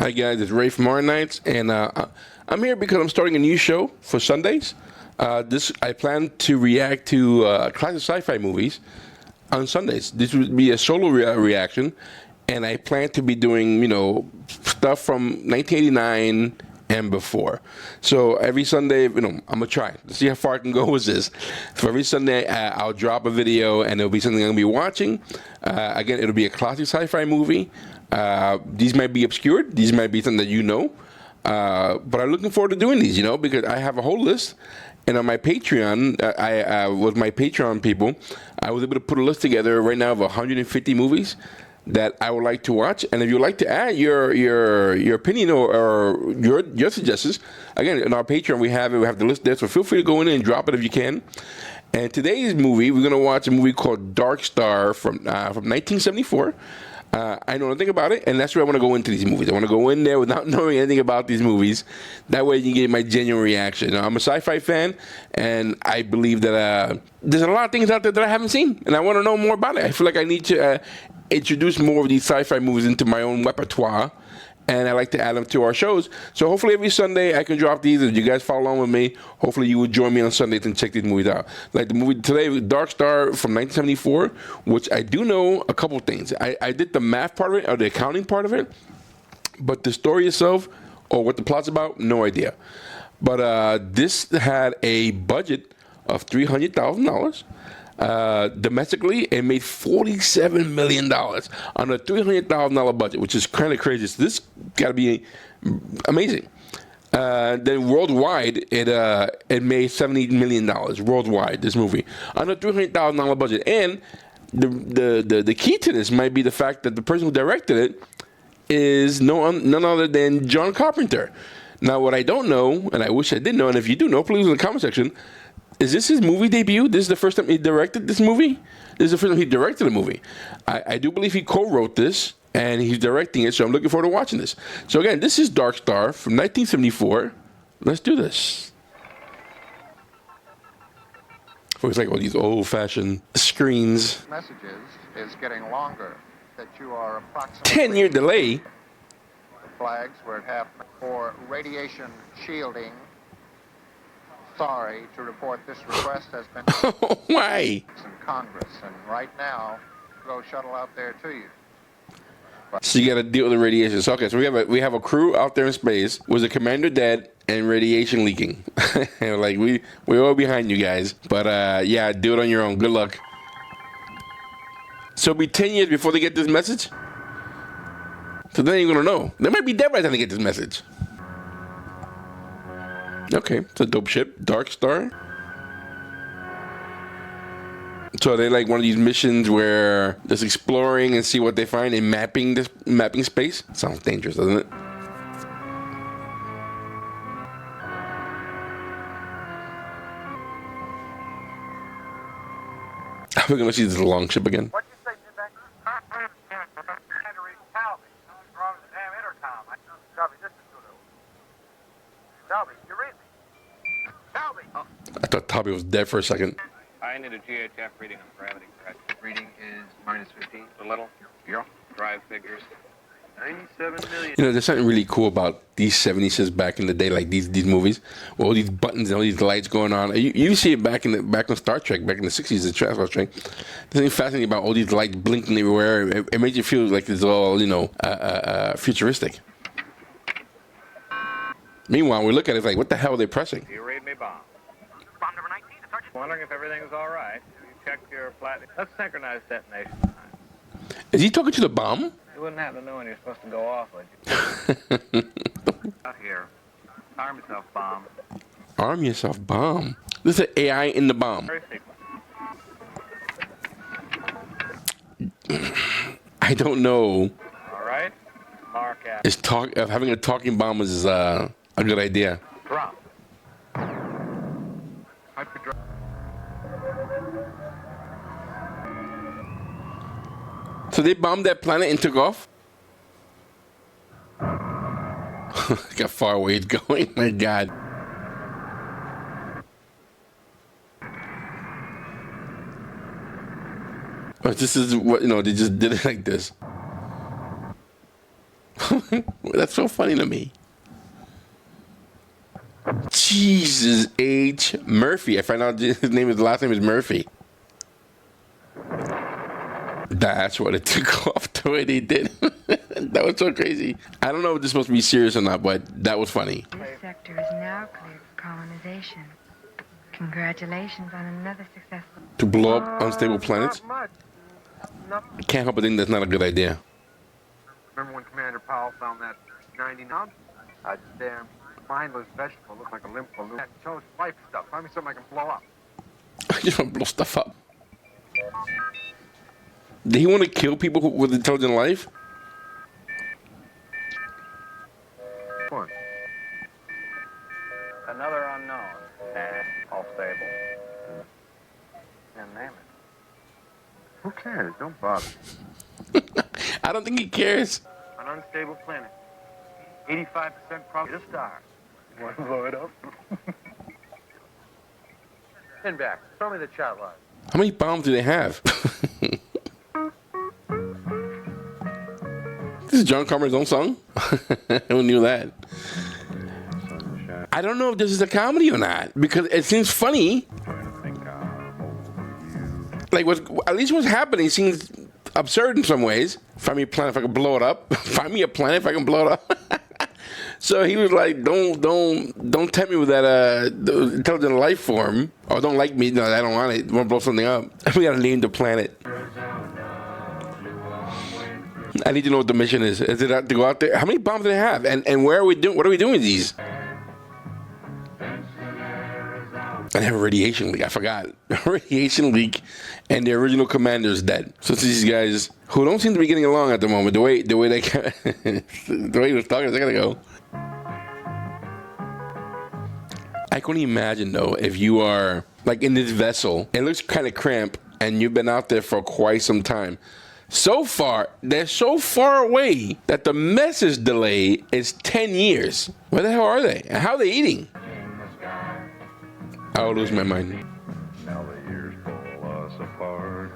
Hi guys, it's Ray from Horror Nights, and I'm here because I'm starting a new show for Sundays. I plan to react to classic sci-fi movies on Sundays. This would be a solo reaction, and I plan to be doing stuff from 1989 and before. So every Sunday, I'm gonna try to see how far I can go with this. So every Sunday, I'll drop a video, and it'll be something I'm gonna be watching. Again, it'll be a classic sci-fi movie. These might be obscured. These might be something that but I'm looking forward to doing these, because I have a whole list. And on my Patreon, with my Patreon people, I was able to put a list together right now of 150 movies that I would like to watch. And if you'd like to add your opinion or your suggestions, again, in our Patreon, we have the list there. So feel free to go in and drop it if you can. And today's movie, we're going to watch a movie called Dark Star from 1974. I know nothing about it, and that's where I want to go into these movies. I want to go in there without knowing anything about these movies. That way you can get my genuine reaction. I'm a sci-fi fan, and I believe that there's a lot of things out there that I haven't seen, and I want to know more about it. I feel like I need to introduce more of these sci-fi movies into my own repertoire, and I like to add them to our shows. So hopefully every Sunday I can drop these. If you guys follow along with me, hopefully you will join me on Sundays and check these movies out. Like the movie today, Dark Star from 1974, which I do know a couple things. I did the math part of it, or the accounting part of it, but the story itself, or what the plot's about, no idea. But this had a budget of $300,000. Domestically, it made $47 million on a $300,000 budget, which is kind of crazy. So this got to be amazing. Then worldwide, it made $70 million worldwide. This movie on a $300,000 budget, and the key to this might be the fact that the person who directed it is none other than John Carpenter. Now, what I don't know, and I wish I did know, and if you do know, please in the comment section. Is this his movie debut? This is the first time he directed this movie? This is the first time he directed a movie. I do believe he co-wrote this, and he's directing it, so I'm looking forward to watching this. So again, this is Dark Star from 1974. Let's do this. Looks like all these old-fashioned screens. Messages is getting longer. That you are approximately 10-year delay. The flags where it happened for radiation shielding. Sorry to report this request has been Why? in Congress, and right now, go shuttle out there to you. So you got to deal with the radiation. So, okay, so we have a crew out there in space. Was the commander dead and radiation leaking? Like we're all behind you guys, but yeah, do it on your own. Good luck. So it'll be 10 years before they get this message. So then you're gonna know. They might be dead by the time they get this message. Okay, it's a dope ship, Dark Star. So are they like one of these missions where just exploring and see what they find and mapping space? Sounds dangerous, doesn't it? We're gonna see this long ship again. What'd you say, Jim? Trying to reach Talby. What's wrong with the damn intercom? Talby, this is good. Talby, you read me? Talby! I thought Toby was dead for a second. I need a GHF reading on gravity crash. Reading is minus 15. A little. Yeah. Drive figures. 97 million. There's something really cool about these 70s back in the day, like these movies, with all these buttons and all these lights going on. You see it back on Star Trek, back in the 60s, the Star Trek. There's something fascinating about all these lights blinking everywhere. It makes you feel like it's all, futuristic. Meanwhile, we look at it like, what the hell are they pressing? You read me, bomb. Bomb number 19, the sergeant. Wondering if everything's all right. You checked your flat. Let's synchronize detonation time. Is he talking to the bomb? You wouldn't happen to know when you're supposed to go off, would you? Out here. Arm yourself, bomb. Arm yourself, bomb. This is an AI in the bomb. Very sequence. I don't know. All right. Mark out. Having a talking bomb is a good idea. Drop. So they bombed that planet and took off? Look how far away it's going. My God. This is what, they just did it like this. That's so funny to me. Jesus H. Murphy. I find out his last name is Murphy. That's what it took off the way they did. That was so crazy. I don't know if this is supposed to be serious or not, but that was funny. This sector is now cleared for colonization. Congratulations on another successful... To blow up unstable planets? Not much. I can't help but think that's not a good idea. Remember when Commander Powell found that 99? That damn mindless vegetable looked like a limp balloon. That chose life stuff. Find me something I can blow up. I just want to blow stuff up. Did he want to kill people with intelligent life? One. Another unknown. All stable. And name it. Who cares? Don't bother. I don't think he cares. An unstable planet. 85% probability to star. You want to blow it up? Pin back. Throw me the chat line. How many bombs do they have? This is John Carpenter's own song? Who knew that? I don't know if this is a comedy or not, because it seems funny. Like, at least what's happening seems absurd in some ways. Find me a planet if I can blow it up. Find me a planet if I can blow it up. So he was like, don't tempt me with that intelligent life form. Or don't like me. No, I don't want it. I want to blow something up. We gotta name the planet. I need to know what the mission is. Is it to go out there? How many bombs do they have? And where are we doing? What are we doing with these? I have a radiation leak. I forgot. Radiation leak, and the original commander is dead. So it's these guys who don't seem to be getting along at the moment. The way they the way he was talking a second ago. I couldn't imagine though if you are like in this vessel. It looks kind of cramped, and you've been out there for quite some time. So far, they're so far away that the message delay is 10 years. Where the hell are they? And how are they eating? I'll lose my mind. Now the years pull us apart,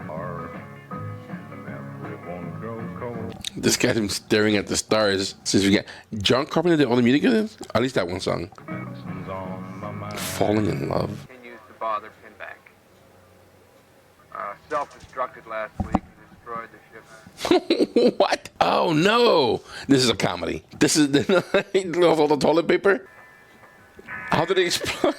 and the memory won't grow cold. This guy's been staring at the stars since we got John Carpenter did all the music of this? At least that one song. Falling in love. Continues to bother Pinback. Self-destructed last week and destroyed the ship. What? Oh no! This is a comedy. This is all the toilet paper. How did they explode?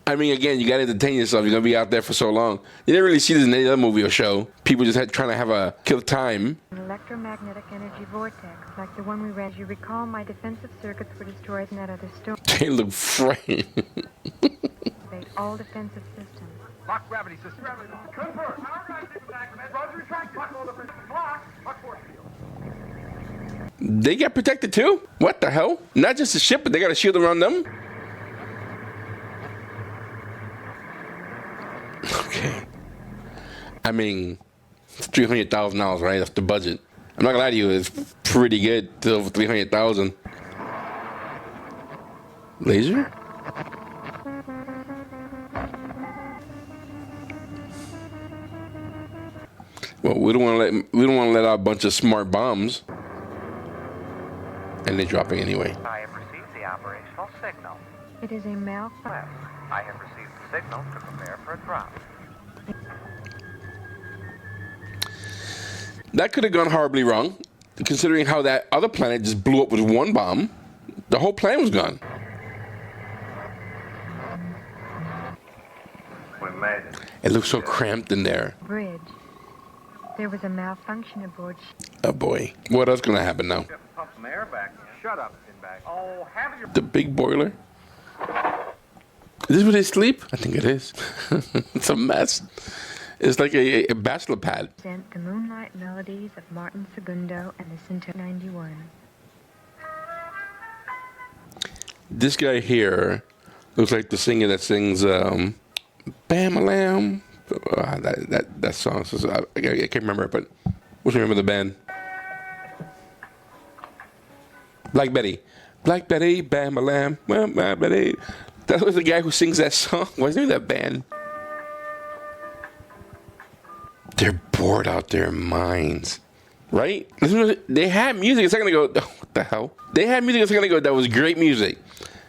I mean, again, you got to entertain yourself. You're going to be out there for so long. You didn't really see this in any other movie or show. People just trying to have a kill time. An electromagnetic energy vortex, like the one we read. You recall my defensive circuits were destroyed in that other storm. They look frightened. All defensive systems. Lock gravity system. Confirm. Roger, retract. Lock all defensive. Lock force field. They get protected too? What the hell? Not just the ship, but they got a shield around them? Okay. I mean, it's $300,000, right? That's the budget. I'm not gonna lie to you, it's pretty good. Still for $300,000. Laser? Well, we don't want to let out a bunch of smart bombs, and they're dropping anyway. I have received the operational signal. It is a malfunction. Well, I have received the signal to prepare for a drop. That could have gone horribly wrong, considering how that other planet just blew up with one bomb. The whole planet was gone. We made it. It looks so cramped in there. Bridge. There was a malfunction aboard. Oh boy. What else gonna happen now? Pump some air back. Shut up, Pinback. Oh, have your... The big boiler? Is this where they sleep? I think it is. It's a mess. It's like a bachelor pad. Sent the Moonlight Melodies of Martin Segundo and the Centaur 91. This guy here looks like the singer that sings Bam-a-lam. That song. I can't remember it, but what's the name of the band? Black Betty. Black Betty, Bam-a-lam, Black Betty. That was the guy who sings that song. What's the name of that band? bored out their minds. Right? They had music a second ago. Oh, what the hell? They had music a second ago that was great music.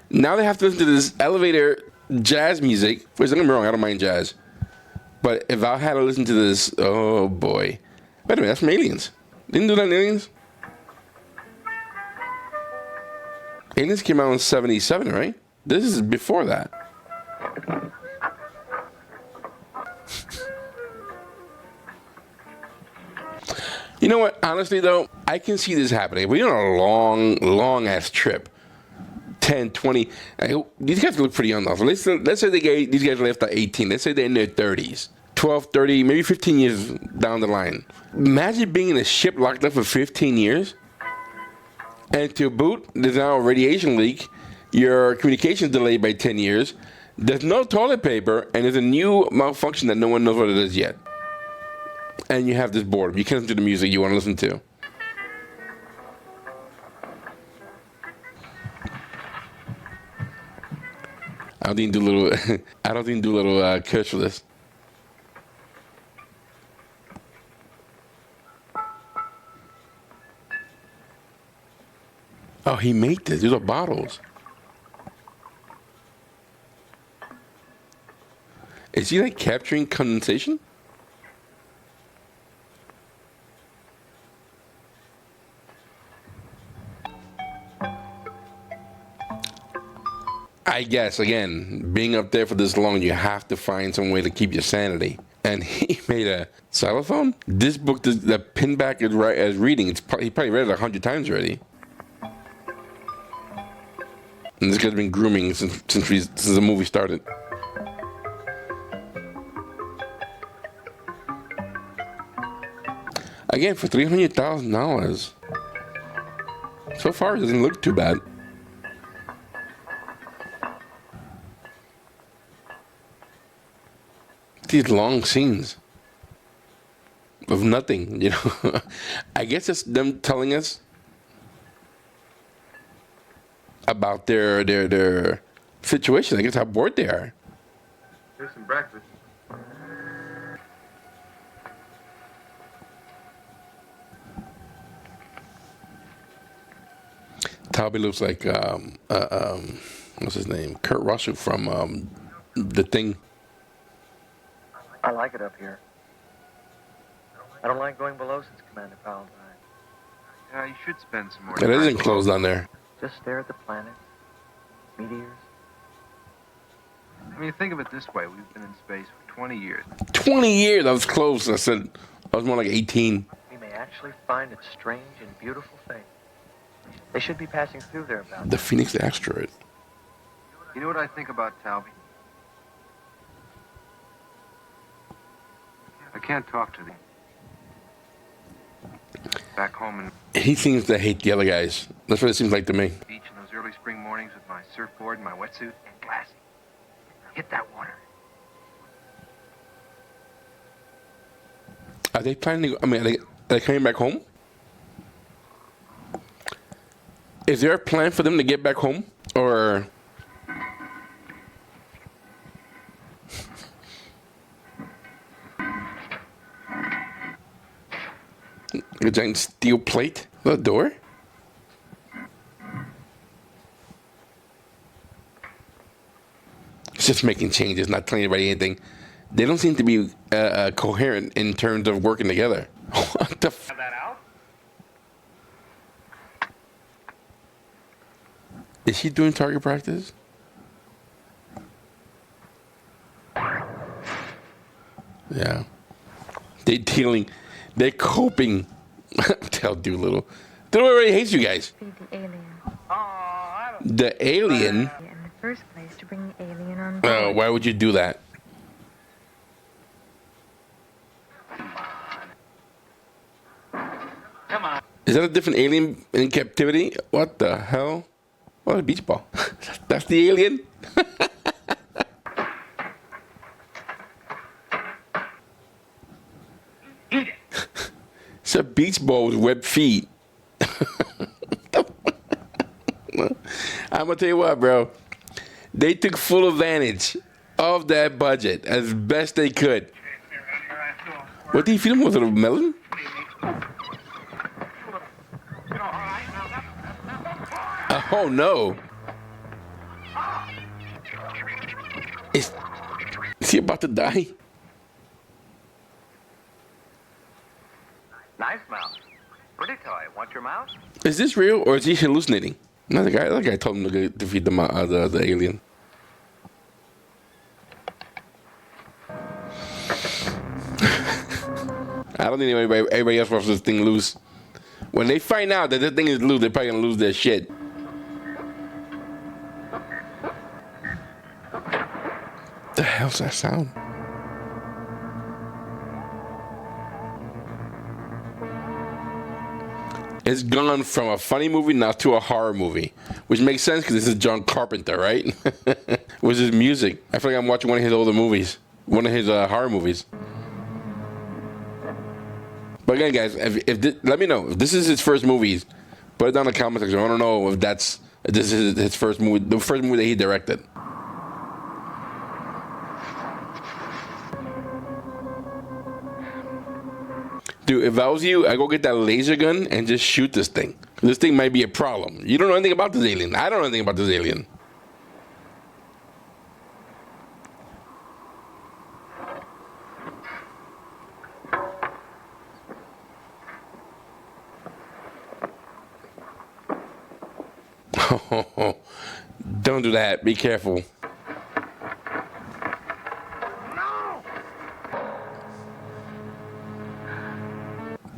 Now they have to listen to this elevator jazz music. Which, don't get me wrong, I don't mind jazz. But if I had to listen to this, oh boy. Wait a minute, that's from Aliens. Didn't do that in Aliens? Aliens came out in 77, right? This is before that. You know what? Honestly, though, I can see this happening. We're on a long ass trip. 10, 20. These guys look pretty young, though. Let's say these guys left at 18. Let's say they're in their 30s. 12, 30, maybe 15 years down the line. Imagine being in a ship locked up for 15 years. And to boot, there's now a radiation leak. Your communication's delayed by 10 years. There's no toilet paper. And there's a new malfunction that no one knows what it is yet. And you have this boredom. You can't listen to the music you want to listen to. I don't think do little curse for this. Oh, he made this. These are bottles. Is he like capturing condensation? I guess, again, being up there for this long, you have to find some way to keep your sanity. And he made a xylophone? This book, the pinback is reading. He probably read it 100 times already. And this guy's been grooming since the movie started. Again, for $300,000. So far, it doesn't look too bad. These long scenes of nothing, you know. I guess it's them telling us about their situation. I guess how bored they are. Here's some breakfast. Talby looks like what's his name? Kurt Russell from The Thing. I like it up here. I don't like going below since Commander Powell died. Yeah, you should spend some more It time. isn't closed down there. Just stare at the planets, meteors. I mean, think of it this way. We've been in space for 20 years. 20 years. I was close. I said I was more like 18. We may actually find its strange and beautiful thing. They should be passing through there about The Phoenix asteroid. You know what I think about Talby? I can't talk to them. Back home in He seems to hate the other guys. That's what it seems like to me. the beach in those early spring mornings with my surfboard and my wetsuit and glassy. Hit that water. Are they planning to go? I mean, are they coming back home? Is there a plan for them to get back home? Or a giant steel plate? The door? It's just making changes, not telling anybody anything. They don't seem to be coherent in terms of working together. What the f? Have that out? Is he doing target practice? Yeah. They're coping. Tell Doolittle. Doolittle already hates you guys. Feed the alien. The alien? In the first place, to bring the alien on board. Why would you do that? Come on. Is that a different alien in captivity? What the hell? What a beach ball. That's the alien? Eat it. It's a beach ball with webbed feet. I'm gonna tell you what, bro. They took full advantage of that budget as best they could. What did he feed him with? A melon? Oh no. Is he about to die? Nice mouse. Pretty toy. Want your mouse? Is this real or is he hallucinating? No, the guy told him to defeat the alien. I don't think everybody else wants this thing loose. When they find out that this thing is loose, they're probably gonna lose their shit. The hell's that sound? It's gone from a funny movie now to a horror movie, which makes sense because this is John Carpenter, right? With his music. I feel like I'm watching one of his older movies, one of his horror movies. But again, guys, let me know if this is his first movies. Put it down in the comment section. I want to know if this is his first movie, the first movie that he directed. Dude, if I was you, I'd go get that laser gun and just shoot this thing. This thing might be a problem. You don't know anything about this alien. I don't know anything about this alien. Don't do that. Be careful.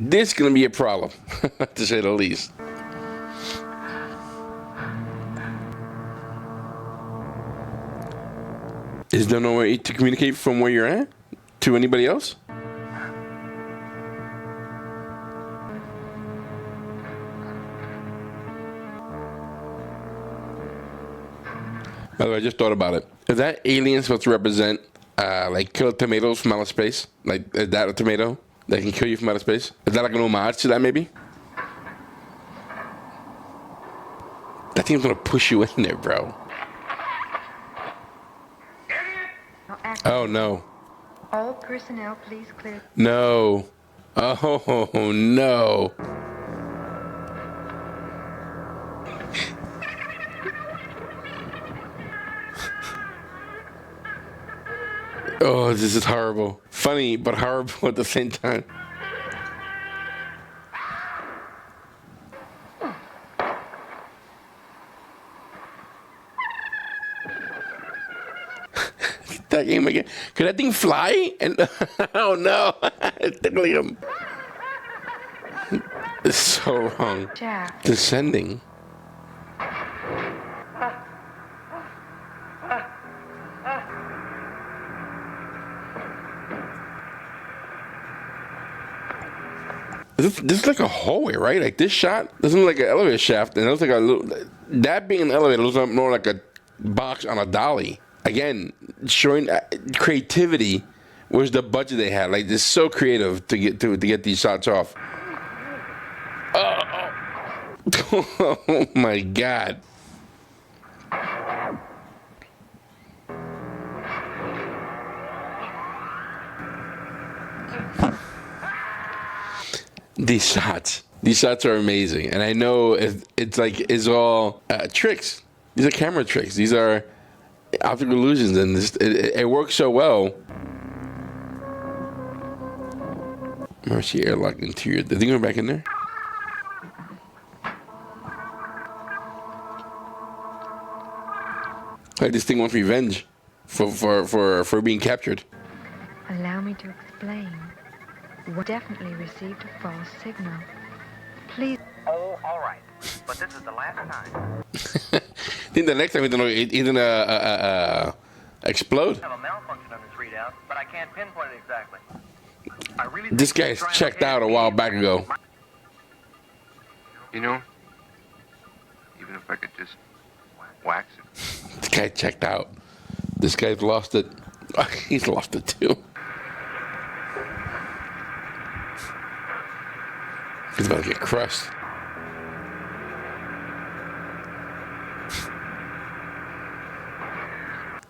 This is going to be a problem, to say the least. Is there no way to communicate from where you're at to anybody else? By the way, I just thought about it. Is that alien supposed to represent, like, kill tomatoes from outer space? Like, is that a tomato that can kill you from outer space? Is that like an homage to that, maybe? That thing's gonna push you in there, bro. Oh, no. All personnel, please clear. No. Oh, no. Oh, this is horrible. Funny, but horrible at the same time. That game again. Could that thing fly? And oh no, it's tickling him. It's so wrong. Jack. Descending. This is like a hallway, right? Like this shot doesn't look like an elevator shaft, and it looks like a little. That being an elevator looks more like a box on a dolly. Again, showing creativity was the budget they had. Like, it's so creative to get these shots off. Oh my God. These shots are amazing, and I know it's all tricks. These are camera tricks. These are optical illusions, and it works so well. Mercy airlock interior. Did they go back in there? Like this thing wants revenge for being captured. Allow me to explain. We definitely received a false signal. Please. Oh, all right. But this is the last time. I think the next time he's gonna explode. I have a malfunction on this readout, but I can't pinpoint it exactly. I really This guy's checked out a while back ago. You know, even if I could just wax it. This guy checked out. This guy's lost it. He's lost it too. He's about to get crushed.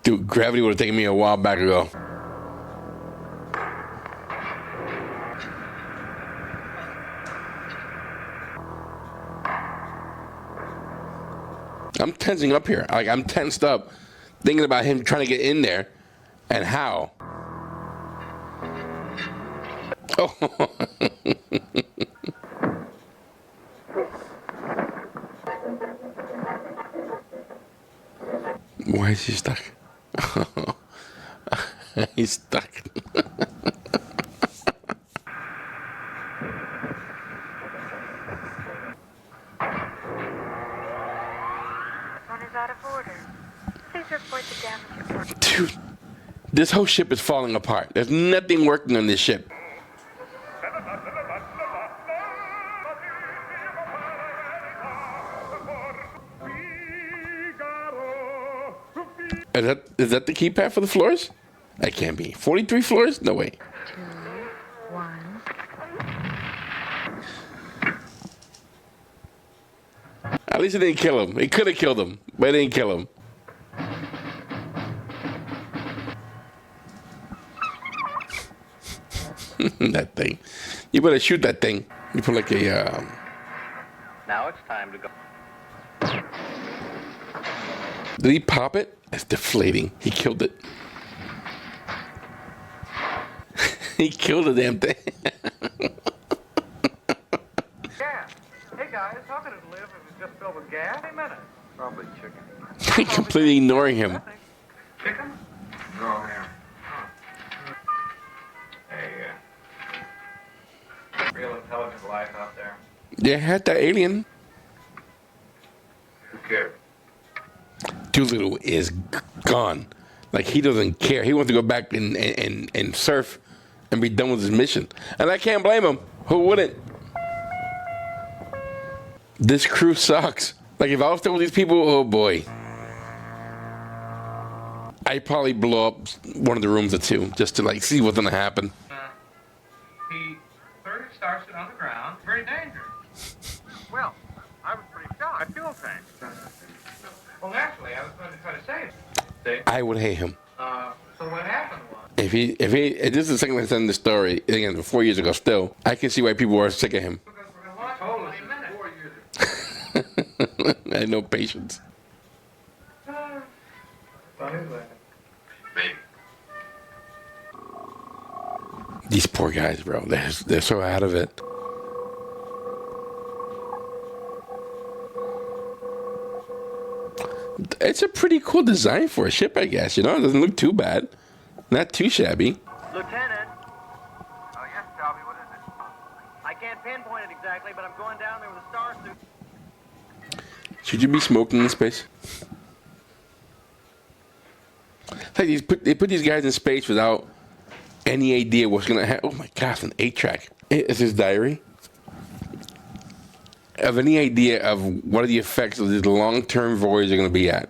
Dude, gravity would have taken me a while back ago. I'm tensing up here. Like, I'm tensed up, thinking about him trying to get in there, and how. Oh. Why is he stuck? He's stuck. One is out of order. Please report the damage. Dude, this whole ship is falling apart. There's nothing working on this ship. Is that the keypad for the floors? That can't be. 43 floors? No way. 2, 1. At least it didn't kill him. It could have killed him, but it didn't kill him. That thing. You better shoot that thing. You put like a... Now it's time to go. Did he pop it? It's deflating. He killed it. He killed the damn thing. Gas. Hey guys, how can it live if it's just filled with gas? Hey, minute. Probably chicken. He completely ignoring him. Chicken? No, ham. Hey, real intelligent life out there. They had that alien. Who cares? Doolittle is gone. Like, he doesn't care. He wants to go back and surf and be done with his mission. And I can't blame him. Who wouldn't? This crew sucks. Like, if I was still with these people, oh boy. I'd probably blow up one of the rooms or two just to, like, see what's going to happen. He third starts it on the ground. Very dangerous. Well, I was pretty shocked. My fuel tank. Well, naturally, I was going to try to save it. I would hate him. So what happened was... If this is the second time I'm telling the story, again, 4 years ago still, I can see why people are sick of him. Because we're going to launch in 20 minutes. I had no patience. Maybe. These poor guys, bro. They're so out of it. It's a pretty cool design for a ship, I guess. You know, it doesn't look too bad. Not too shabby. Lieutenant, Oh, yes, Shelby, what is it? I can't pinpoint it exactly, but I'm going down there with a star suit. Should you be smoking in space? Like they put these guys in space without any idea what's gonna happen. Oh my gosh, an 8-track. It's his diary. Of any idea of what are the effects of this long-term voyage are going to be at.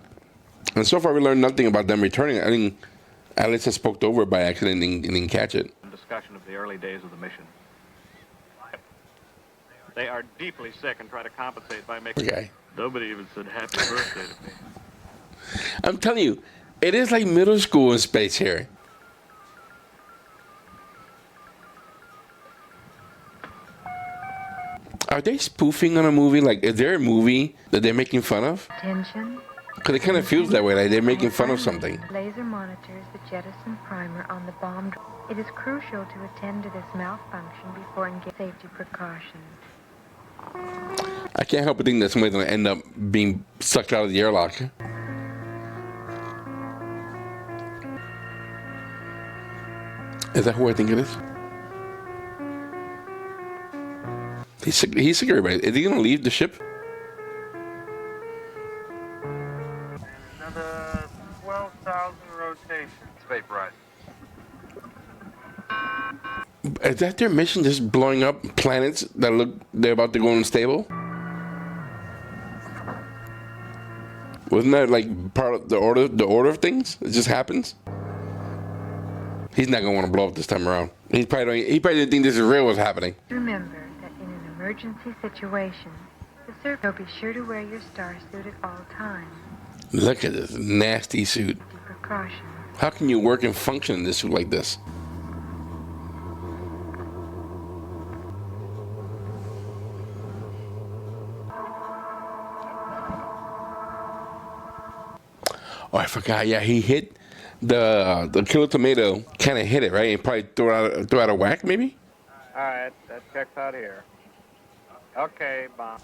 And so far we learned nothing about them returning. I think Alice has spoke over it by accident and didn't catch it. Discussion of the early days of the mission. They are deeply sick and try to compensate by making... Okay. Nobody even said happy birthday to me. I'm telling you, it is like middle school in space here. Are they spoofing on a movie? Like, is there a movie that they're making fun of? Attention. Because it kind of feels that way, like they're making fun of something. Laser monitors the jettison primer on the bomb. It is crucial to attend to this malfunction before engaging safety precautions. I can't help but think that somebody's going to end up being sucked out of the airlock. Is that who I think it is? He's sick of everybody. Is he going to leave the ship? Another 12,000 rotations. It's vaporized. Is that their mission, just blowing up planets that look they're about to go unstable? Wasn't that like part of the order of things? It just happens? He's not going to want to blow up this time around. He probably didn't think this is real what's happening. Remember that in an emergency situation, the surgeon will be sure to wear your star suit at all times. Look at this nasty suit. Safety precautions. How can you work and function in this suit like this? Oh, I forgot. Yeah, he hit the killer tomato. Kind of hit it right, and probably throw out a whack maybe. All right, that checks out here. Okay, bomb.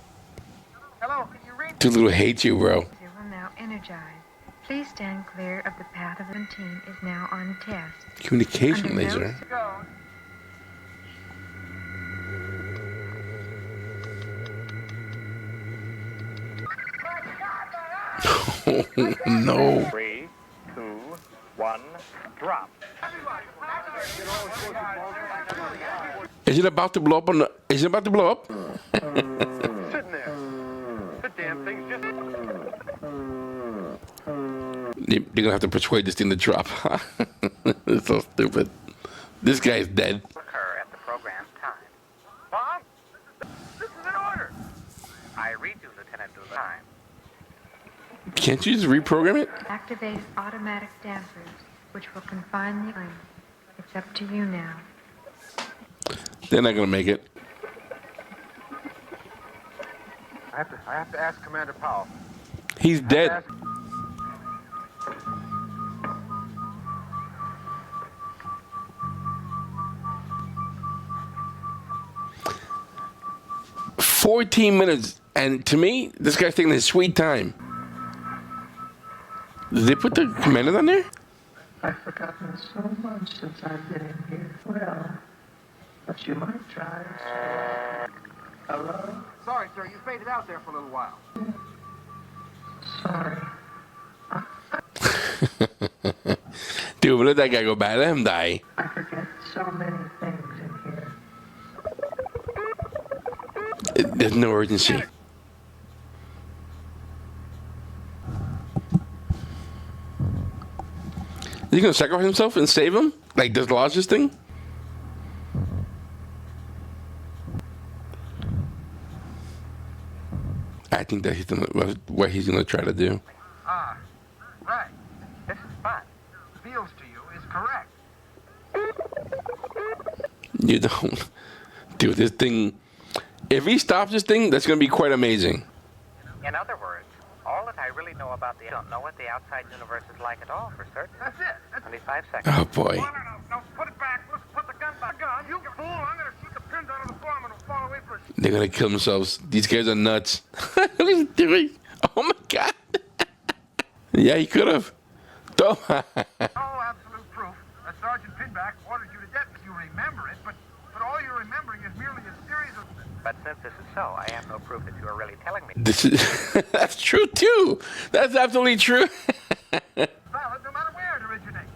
Hello, can you read? Too little hate you, bro. It will now energize. Please stand clear of the path of 17 is now on test. Communication Under no laser. Go. No. 3, 2, 1, drop. Is it about to blow up? Is it about to blow up? Sitting there. The damn thing's just... They're gonna have to persuade this thing to drop. It's so stupid. This guy's dead. Occur at the program time. Bob? This is an order. I read you, Lieutenant, to the time. Can't you just reprogram it? Activate automatic dampers, which will confine the line. It's up to you now. They're not gonna make it. I have to ask Commander Powell. He's dead. 14 minutes, and to me, this guy's taking his sweet time. Did they put the commander on there? I've forgotten so much since I've been in here. Well, but you might try. Hello? Sorry, sir, you faded out there for a little while. Sorry. Dude, let that guy go back. Let him die. I forget so many things in here. There's no urgency. Is he gonna sacrifice himself and save him? Like, does Lodge this thing? I think that he's gonna, what he's gonna try to do. Ah, right. This is fun. Feels to you is correct. You don't. Dude, this thing, if he stops this thing, that's gonna be quite amazing. In other words, all that I really know about the... I don't know what the outside universe is like at all, for certain. That's it. That's 25 seconds. Oh boy. No, put it back. Let's put the gun back on. You fool. I'm going to shoot the pins out of the form and it'll fall away for a... They're gonna kill themselves. These guys are nuts. What is he doing? Oh my god. Yeah, he could have. No absolute proof that Sergeant Pinback ordered you to death. You remember it, but all you're remembering is merely a series of... But since this is so, I have no proof that you are really telling me. This is that's true too. That's absolutely true. valid no matter where it originates.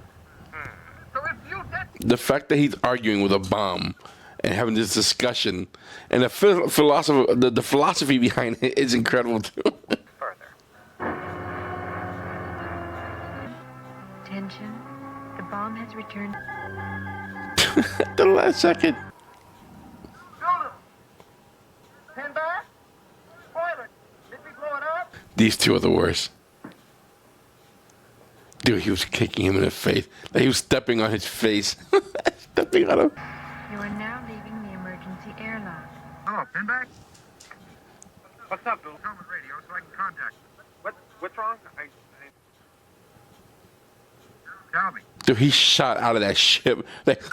So if you did... The fact that he's arguing with a bomb and having this discussion and the philosophy behind it is incredible too. Further. Attention. The bomb has returned. At the last second. Pinback? Spoil it. Did we blow it up? These two are the worst. Dude, he was kicking him in the face. Like he was stepping on his face. Stepping on him. You are now leaving the emergency airlock. Hello, Pinback? What's up, Bill? Helmet radio so I can contact you. What's wrong? Tell me. Dude, he shot out of that ship like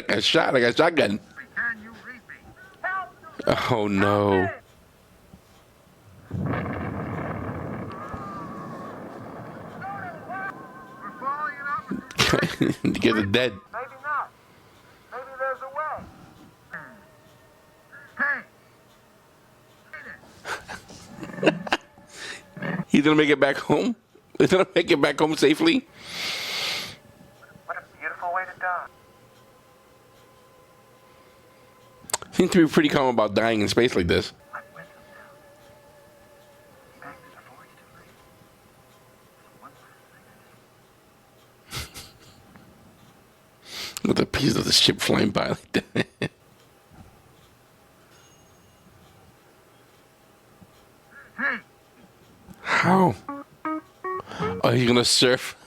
a shotgun. Can you read me? Help! Oh no. We're following it up. You guys are dead. Maybe not. Maybe there's a way. Hey. He's gonna make it back home? He's gonna make it back home safely? What a beautiful way to die. Seems to be pretty calm about dying in space like this. I'm with him now. Back to the forge tonight. One last thing. With a piece of the ship flying by like that. Hey, How? Oh, he's gonna surf?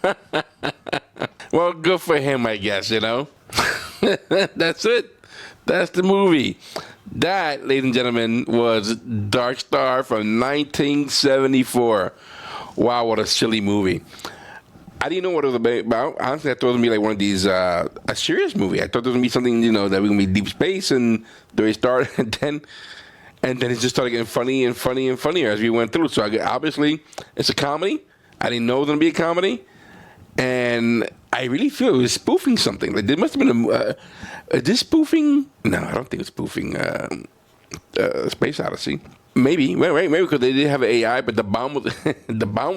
Well, good for him, I guess, you know? That's it. That's the movie. That, ladies and gentlemen, was Dark Star from 1974. wow, what a silly movie. I didn't know what it was about. Honestly, I thought it was going to be like one of these, a serious movie. I thought it was going to be something, that was going to be deep space, and the way it started, and then it just started getting funny and funny and funnier as we went through. So obviously, it's a comedy. I didn't know it was going to be a comedy. And I really feel it was spoofing something. Like, there must have been is this spoofing? No, I don't think it's spoofing Space Odyssey. Maybe because they did have an AI, but the bomb was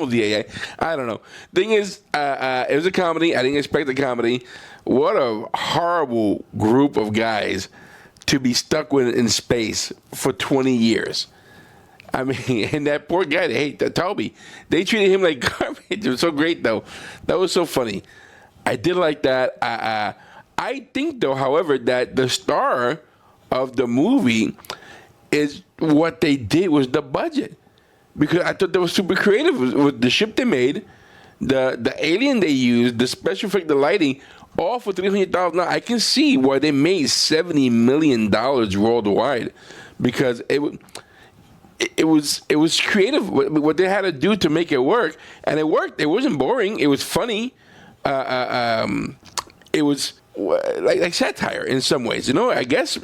the AI. I don't know. Thing is, it was a comedy. I didn't expect a comedy. What a horrible group of guys to be stuck with in space for 20 years. I mean, and that poor guy, Toby, they treated him like garbage. It was so great, though. That was so funny. I did like that. I think, though, however, that the star of the movie is what they did was the budget. Because I thought they were super creative with the ship they made, the alien they used, the special effect, the lighting, all for $300,000. I can see why they made $70 million worldwide, because it was creative what they had to do to make it work, and it worked. It wasn't boring. It was funny. It was like satire in some ways, I guess.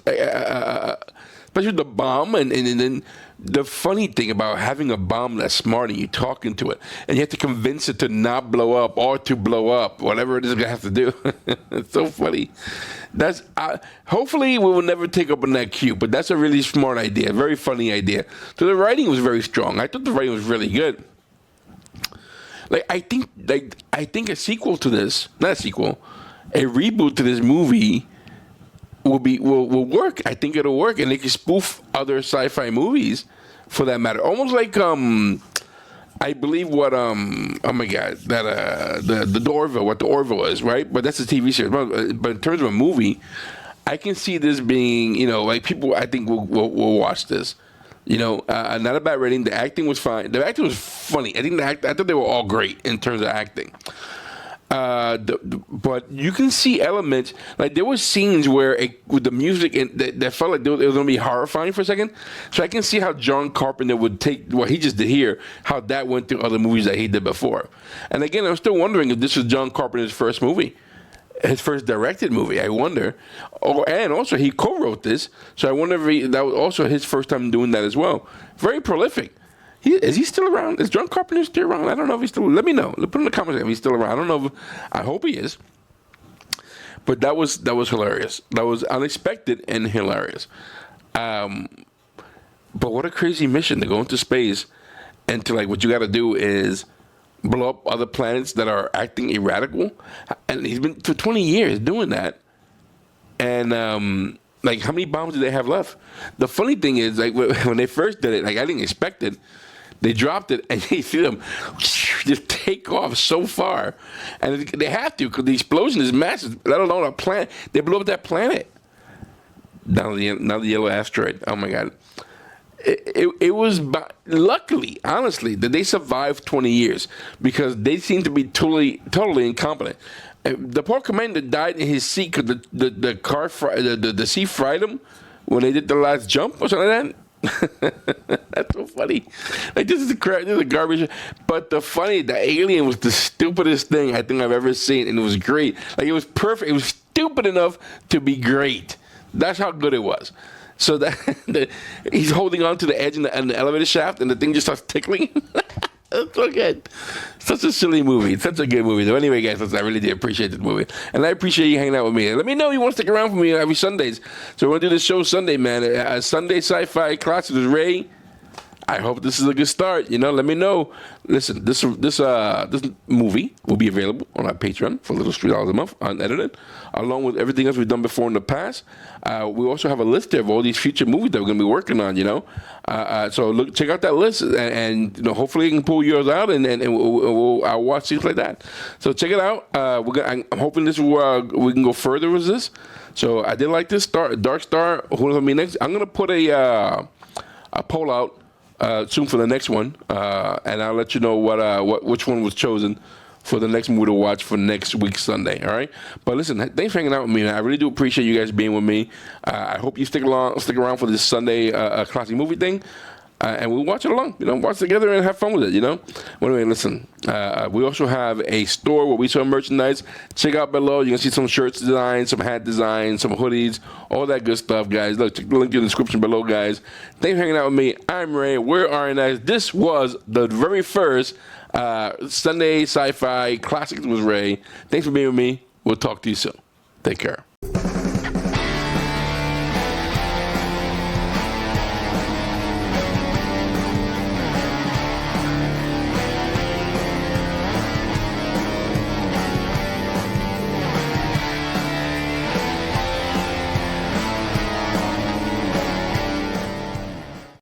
Especially the bomb, and then the funny thing about having a bomb that's smart and you talking to it, and you have to convince it to not blow up or to blow up, whatever it is going to have to do. It's so funny. That's hopefully we will never take up on that cue, but that's a really smart idea, very funny idea. So the writing was very strong. I thought the writing was really good. I think a sequel to this, not a sequel, a reboot to this movie will work. I think it'll work, and they can spoof other sci-fi movies, for that matter. Almost like I believe what oh my god, that the Orville, what the Orville is, right? But that's a TV series. But in terms of a movie, I can see this being, like people I think will watch this. Not a bad rating. The acting was fine. The acting was funny. I thought they were all great in terms of acting. But you can see elements, like there were scenes where with the music that felt like it was going to be horrifying for a second. So I can see how John Carpenter would take what he just did here, how that went through other movies that he did before. And again, I'm still wondering if this was John Carpenter's first movie, his first directed movie. I wonder. And also he co-wrote this, so I wonder if that was also his first time doing that as well. Very prolific. Is he still around? Is John Carpenter still around? I don't know if he's still. Let me know. Put in the comments if he's still around. I don't know. I hope he is. But that was hilarious. That was unexpected and hilarious. But what a crazy mission to go into space, and to what you got to do is blow up other planets that are acting erratical. And he's been for 20 years doing that. And how many bombs do they have left? The funny thing is, when they first did it, I didn't expect it. They dropped it, and you see them just take off so far. And they have to, because the explosion is massive, let alone a planet. They blew up that planet. Now the yellow asteroid. Oh, my God. It was, luckily, honestly, that they survived 20 years, because they seem to be totally incompetent. The poor commander died in his seat because the sea fried him when they did the last jump or something like that. That's so funny. This is a garbage. But the alien was the stupidest thing I think I've ever seen, and it was great. It was perfect. It was stupid enough to be great. That's how good it was. So that he's holding on to the edge in the elevator shaft, and the thing just starts tickling. It's so good. Such a silly movie. Such a good movie. So anyway, guys, I really did appreciate this movie. And I appreciate you hanging out with me. Let me know if you want to stick around for me every Sundays. So we're going to do this show Sunday, man. Sunday Sci-Fi Classics with Ray. I hope this is a good start. Let me know. Listen, this movie will be available on our Patreon for a little $3 a month, unedited, along with everything else we've done before in the past. We also have a list there of all these future movies that we're going to be working on. So check out that list, and hopefully you can pull yours out, and I'll watch things like that. So check it out. I'm hoping this we can go further with this. So I did like this Dark Star. Who's going to be next? I'm going to put a poll out soon for the next one, and I'll let you know which one was chosen for the next movie to watch for next week's Sunday. All right, but listen, thanks for hanging out with me, man. I really do appreciate you guys being with me. I hope you stick around for this Sunday classic movie thing. and we'll watch it along. Watch together and have fun with it. Well, anyway, listen. We also have a store where we sell merchandise. Check out below. You can see some shirts designs, some hat designs, some hoodies, all that good stuff, guys. Look, check the link in the description below, guys. Thanks for hanging out with me. I'm Ray. We're RNX. This was the very first Sunday Sci-Fi Classics with Ray. Thanks for being with me. We'll talk to you soon. Take care.